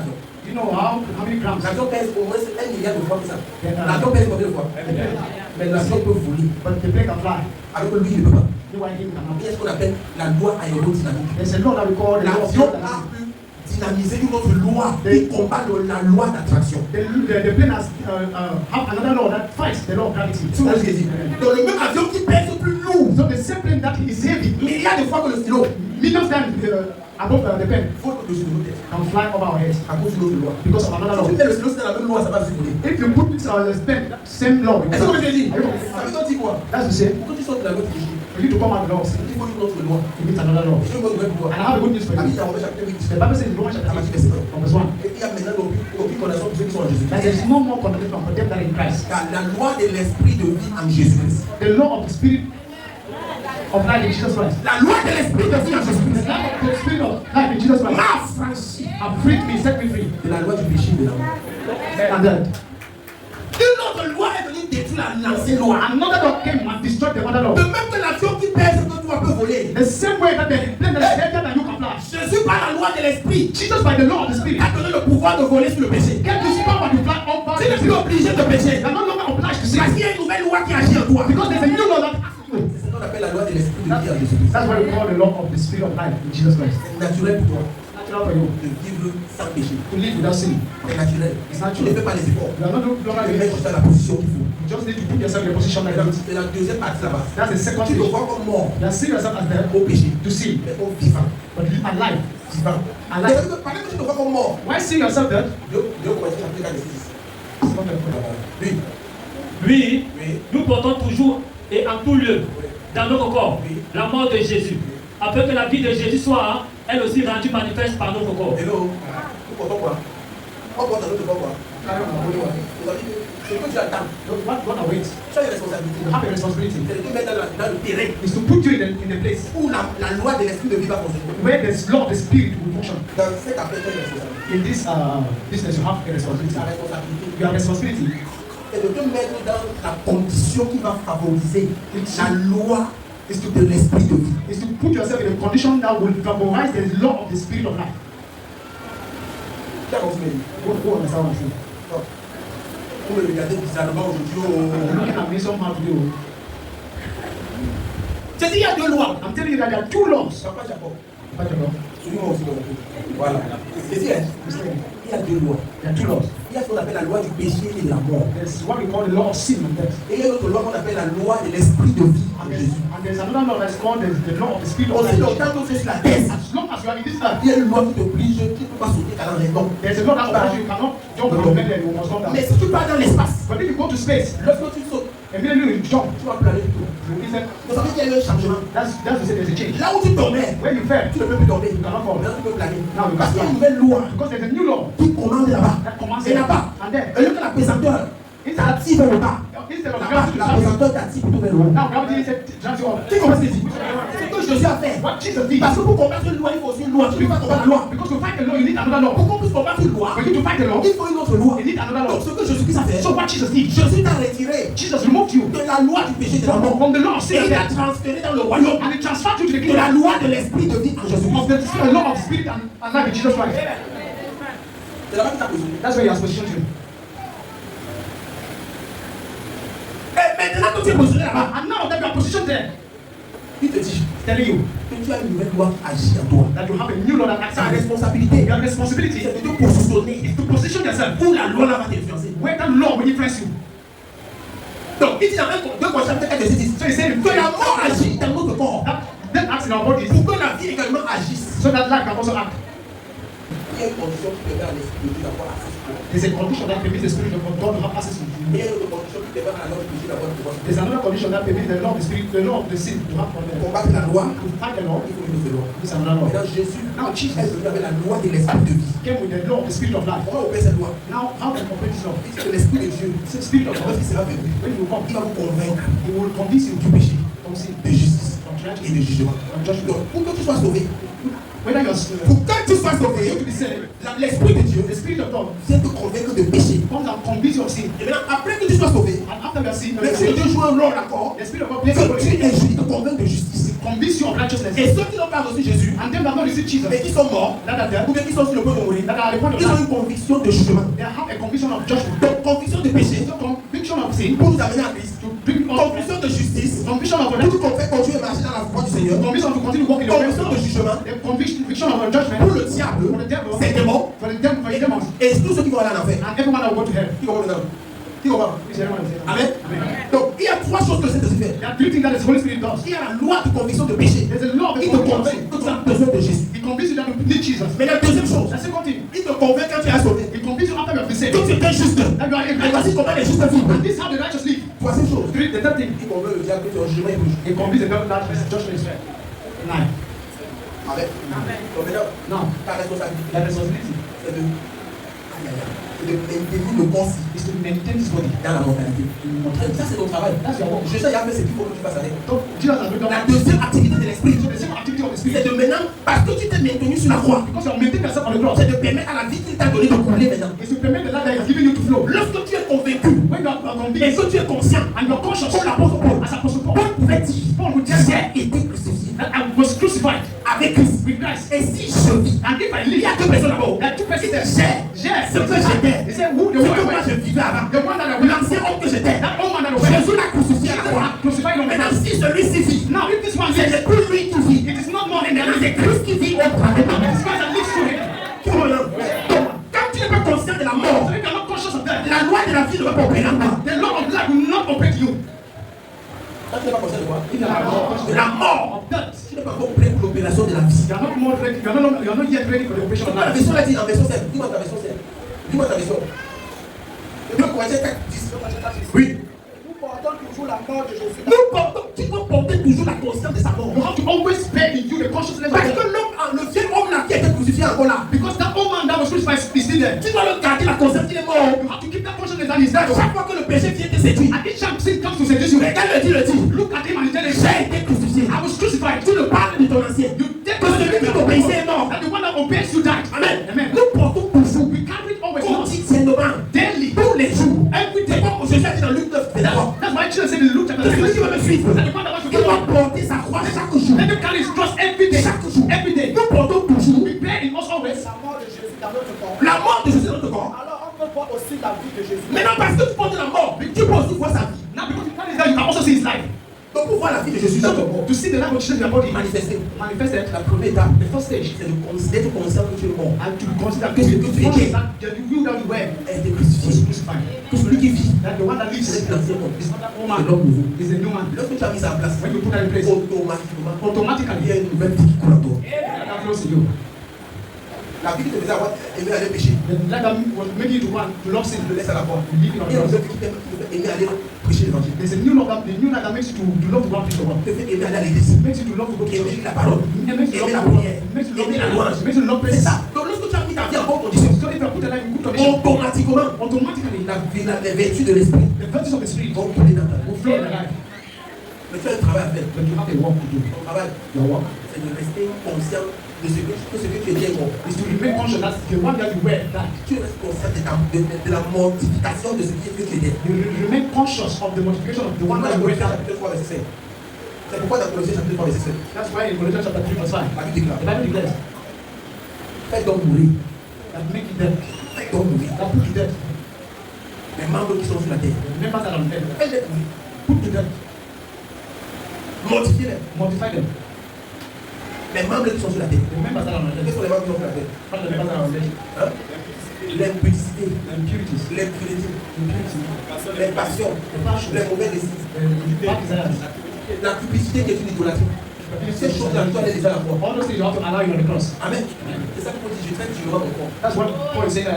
l'avion? You know how many grams? L'avion pèse au moins 1 milliard de fois que ça. L'avion pèse combien de fois? Mais l'avion peut voler. But the plane can fly. Alors que lui, il ne peut pas. You want him cannot. Il y a ce qu'on appelle la loi aérodynamique. There's a law that we call the law of L'avion a dynamics. pu dynamiser une autre loi qui combat la loi d'attraction. The plane has have another law that fights the law of gravity. C'est ce que je dis. Donc le même avion qui pèse plus lourd, So the same plane that is heavy, milliards de fois que le stylo, millions times above the pen, faut au-dessus de nos têtes. can fly over our heads À cause d'une autre loi. because of another law. Si tu mets le stylo c'est dans la même loi, ça va se voler. If you put this on the pen, that same law. Est-ce que je dis? Are you- Ça veut dire quoi? That's to say, Pour que tu sortes de la loi de Jésus, for you to come out of the laws, il faut une autre loi. you need another law. Je vais vous donner pour And toi. I have a good news for La you. Bible dans Romains chapitre 8. The Bible says in Romans chapter 8, from verse 1, Et il y a maintenant aucune condamnation pour ceux qui sont en Jésus. that there is no more condemnation for them that are in Christ. Car la loi de l'esprit de vie en Jésus-Christ. The law of the spirit of life in Jesus Christ. La loi de l'esprit de vie en The Jésus-Christ law of the spirit of life in Jesus Christ m'a franchi have freed me, set me free. de la loi du péché et de la mort. And then Une autre loi est venue détruire l'ancienne loi. another law came and destroyed the other law. De même que l'avion qui pèse que toi peux voler. The same way that the plane that is heavier than you can fly. Jésus par la loi de l'esprit Jesus by the law of the spirit a donné le pouvoir de voler sur le péché. get this power to fly over Tu n'es the plus sea. obligé de pécher. You are no longer obliged to sin Parce qu'il y a une nouvelle loi qui agit en toi. because there's a new law that has to do. C'est ce qu'on appelle la loi de l'esprit de vie en Jésus-Christ. That's what we call the law of the spirit of life in Jesus Christ. C'est naturel pour toi Natural for you de vivre sans péché. to live without sin. C'est naturel. It's Tu ne natural. fais pas les efforts. You are not Tu longer te in mets juste dans la position qu'il faut. You just need to put yourself in a position like that. C'est la deuxième partie là-bas. That's the second Tu te stage. vois comme mort You are seeing yourself as dead au péché, to sin, mais au vivant. but live alive. Vivant. Alive. Pendant que tu te vois comme mort, Why see yourself dead? Dieu commence à appeler la 6. It's not the point. Lui, Oui, nous portons toujours et en tout lieu dans notre corps la mort de Jésus, afin que la vie de Jésus soit elle aussi rendue manifeste par notre corps. hello, nous portons quoi? On porte dans notre corps quoi? C'est que tu attends. What awaits? Tu as une responsabilité. You have a responsibility. C'est de te mettre dans le terrain Is to put you in the place où la loi de l'esprit de vie va fonctionner. where the law of the spirit will function. Dans cette affaire, tu as une responsabilité. In this business, you have a responsibility. Ta responsabilité, You have a responsibility c'est de te mettre dans la condition qui va favoriser la loi de l'esprit de vie. is to put yourself in a condition that will favorize the law of the spirit of life. Tu as compris? Go understand what I'm saying? Vous me regardez bizarrement aujourd'hui. You're looking at me somehow today. J'ai dit il y a deux lois. I'm telling you that there are two laws. Papa Jacob. But you know, Moi aussi, voilà. J'ai dit, il y a deux lois. there are two laws. Il y a ce qu'on appelle la loi du péché et de la mort. There's what we call the law of sin and death. Et il y a une autre loi qu'on appelle la loi de l'esprit de vie en Jésus. And there's another law that's called the law of the spirit of Aussi life. longtemps que tu es sur la terre, As long as you are in this earth, il y a une loi qui t'oblige, tu ne peux pas sauter dans les dents. there's a law that obliges you cannot jump from the bed and you must come down. Mais si tu pars dans l'espace, But if you go to space, lorsque tu sautes, immediately you jump. tu vas planer tout. You listen, Donc ça veut dire qu'il y a eu un changement. that's to say there's a change. Là où tu dormais, When you fell, tu ne peux plus dormir. you cannot fall. Maintenant tu peux planer. Now you Parce qu'il y a can une nouvelle loi because there's a new law qui commande là-bas. that commands Et it. là-bas, And then, au lieu que la pesanteur t'attire vers le bas, instead of là-bas, gravity to la drag you, pesanteur t'attire plutôt vers le haut. now gravity said drags you up. Tu comprends ce que je dis? C'est ce que Jésus a fait. What Jesus did. Parce que pour combattre une loi, il faut aussi une loi. Tu ne peux pas combattre la loi. Because to fight the law, you need another law. Pour qu'on puisse combattre une loi, For you to fight the law, il faut une autre loi. you need another Donc law. ce que Jésus-Christ a fait, So what Jesus did, Jésus t'a retiré Jesus removed you de la loi du péché et de la mort. from the law of Et sin and il t'a death, transféré dans le royaume and he transferred you to the de la kingdom loi de l'esprit de vie en of Jésus-Christ. the law of the spirit and life in Jesus Christ. C'est là-bas qu'il t'a positionné. That's where he has positioned you. Et maintenant que tu es positionné là-bas, And now that you are positioned there, il te dit he's telling you que tu as une nouvelle loi qui agit en toi. that you have a new law that acts Ta on you. responsabilité, Your responsibility c'est de te positionner is to position yourself où la loi là va t'influencer. where that law will influence you. Donc, il dit dans 2 Corinthiens 1, verset 10 So he said que la mort agit dans notre corps that death acts in our bodies pour que la vie également agisse. so that life can also act. Il y a une condition qui permet à l'esprit de Dieu d'avoir accès au pouvoir. There's a condition that permits the spirit of God to have access to Et you. il y a une autre condition qui permet à la loi du péché d'avoir le pouvoir. There's another condition that permits the law of the spirit, the law of the sin to have Pour control. combattre la loi, To fight the law, il faut une autre loi. this is another law. Maintenant, Jésus Now Jesus est venu avec la loi de l'esprit de vie. came with the law of the spirit of life. Comment opère cette loi? Now, how can you complete this law? Il dit que l'esprit de Dieu, It's the spirit of God. lorsqu'il sera venu, When you come, il va vous convaincre he will convince you du péché, from sin, de justice from et judgment, de jugement. from judgment. Donc, pour que tu sois sauvé, Whether you're pour que tu sois to sauvé, be saved, l'esprit de Dieu the spirit of God vient te convaincre de péché. comes and convince you of sin. Et maintenant, après que tu sois sauvé, And after you are see, L'Esprit de Dieu joue un rôle, d'accord? the Spirit of God plays a Que role tu in it. es juste, te convainc de justice. Convince you of righteousness. Et ceux qui n'ont pas reçu Jésus, And them that have not received Jesus, mais qui sont morts, that are dead, ou bien qui sont sur le point de mourir, that are at the point of ils ont death, une conviction de jugement. they have a conviction of judgment. Donc, conviction de péché So conviction of sin, pour nous amener à Christ. to bring us Conviction de justice conviction of pour nous faire continuer à marcher dans la voie du Seigneur. conviction to continue walking in the way of Conviction de God. jugement A conviction of judgment pour le diable, for the devil, c'est démon. for the demons, Et tous ceux qui vont aller en enfer. and everyone that will go to hell. Qui comprend maintenant? Qui comprend? Is everyone saying Amen. Amen. Donc, il y a trois choses que c'est de faire. There are three things that the Holy Spirit does. Il y a la loi de conviction de péché. There's a law of the Il te conviction of convainc sin. que tu as besoin de Jésus. He convinces you that you need Jesus. Mais la deuxième chose, The second thing, il te convainc quand tu es sauvé. he convinces you after you have been saved Que tu es juste. that you are a Et righteous. voici comment les justes vivent. And this is how the righteous live. Troisième chose, The third thing, il convainc le diable que tu es en jugement et rouge. he convinces the devil that his judgment is fair. Nine. Amen. Donc maintenant, Now, ta responsabilité, the responsibility c'est de maintenir le corps is to maintain this body. dans la mortalité. Ça, c'est ton travail. That's your work. Je sais, il y a fait ce qu'il faut que tu fasses avec. So, Jesus has been La done. deuxième activité de l'esprit, So the same activity of the c'est Spirit, de maintenant, parce que tu t'es maintenu sur la croix, because you are maintaining yourself on the cross, c'est de permettre à la vie qu'il t'a donnée de couler maintenant. is to permit the life that he has given you to flow. Lorsque tu es convaincu When you are et convinced que tu es conscient, and you are conscious, comme l'apôtre Paul, as Apostle Paul, Paul pouvait dire, Paul would tell you j'ai été crucifié that I was crucified avec Christ. with Christ. Et si je vis, And if I il y live, a deux personnes là-bas. there are two persons there. J'ai Yes. ce que j'étais. He said, who the Ce one que moi I je was, vivais avant. the one that I was, L'ancien homme que j'étais. that old man that I was, Jésus l'a crucifié à la croix. crucified on the Maintenant, cross. si celui-ci vit, Now, if this one ce lives, n'est plus lui qui vit. it is not more than Maintenant, the c'est Christ qui vit au travers de It's moi. Christ that lives through him. Qui me l'a- Donc, quand tu n'es pas conscient de la mort, So if you are not conscious of that, la loi de la vie ne va pas opérer en toi. the law of life will not operate you. Quand tu n'es pas conscient de quoi? If you are not conscious De la mort. of that, Tu n'es pas encore prêt pour l'opération de la vie. you are not more ready, you are not yet ready for the operation of La life. version là dit en version 7. Dis-moi ta version 7. Dis-moi ta version. 2 Corinthiens 4, 10. Oui. Nous portons toujours la mort de Jésus. Nous portons, tu dois porter toujours la conscience de sa mort. You have to always bear in you the consciousness of Parce God. que l'homme, le vieil homme là qui a été crucifié encore là, Because that old man that was crucified is still there. tu dois le garder la conscience qu'il est mort. You have to keep that consciousness that he's dead. Chaque fois que le péché vient te séduire, And each time sin comes to seduce you, regarde le dit. look at him and tell him, J'ai été crucifié. I was crucified. Tu le parles de ton ancien. You take Que celui qui t'obéissait est mort. that the one that obeys you died. Amen. Amen. Nous portons toujours, We carry it always on. quotidiennement, Daily. tous les jours. Every C'est day. comme Jésus a dit dans Luc 9, verset 3. That's why Jesus said in Luke chapter Que celui qui 6, va me suivre, that the one that wants to il doit follow me, porter sa croix chaque jour. let him carry his cross every day. Chaque jour. Every day. Nous portons toujours We bear in us always La mort de Jésus dans notre corps. la mort de Jésus dans notre corps. Alors on peut voir aussi la vie de Jésus. Maintenant, parce que tu portes la mort, tu peux aussi voir sa vie. Now because you carry that, you can also see his life. Donc, pour voir la vie de Jésus dans ton corps, To see the life of Jesus in your body manifester, manifested, la première étape, the first stage, c'est d'être conscient que tu es mort. and to consider Que ce que tu étais that the will that you were a été was crucifié. crucified. Que celui qui vit, That the one that lives c'est is l'ancien homme. not that old C'est man, l'homme nouveau. is a new man. Lorsque tu as mis ça en place, When you put that in place, automatiquement, il y automatically a une nouvelle vie qui coule en toi. that flows in you. La vie qui te faisait avoir aimé aller pécher, The life that was making you to want to love sin, tu le laisses à la croix. you leave it on Il y a the une cross. nouvelle vie qui te fait aimer aller prêcher l'évangile. There's a new love that makes you to love to go and preach the word. Te fait aimer aller à l'église. Makes you to love to go to Aimer church. la parole. It makes you Aimer la love prière. it makes you love Aimer la louange. it makes you love C'est praise. ça. Donc lorsque tu as mis ta vie en bonne condition, So if you put a life in good condition, automatiquement, automatically les vertus de l'esprit the virtues of the spirit vont couler dans ta vie. will flow in your life. Mais tu as un travail à faire. But you have a work to do. Ton travail, Your work c'est de rester conscient de ce que tu étais mort. is to remain conscious that the one that you were that Tu restes conscient de la mortification de ce qui est que tu étais. you remain conscious of the multiplication of the one that you were that. Chapitre 3, verset 5. C'est pourquoi dans Colossiens chapitre 3, verset 5, That's why in Colossians chapter 3 verse 5, la Bible déclare, the Bible declares faites donc mourir, that make you dead, faites donc mourir that put to death, les membres qui sont sur la terre. the members that are on dead, Faites-les mourir, put to death, mortifiez-les. mortify them. Les membres qui sont sur la terre. The members that are on Quels dead, sont les membres qui sont sur la terre? what are the members that are on dead? Hein? L'impudicité, Impurities, l'impunité, impurity, les passions, the passion, les mauvais désirs, the bad desires, la cupidité qui est une idolâtrie. Ces choses-là, tu dois les laisser à la croix. all those things you have to allow you on the cross. Amen. C'est ça que Paul dit, je traite durement mon corps. That's what Paul is saying.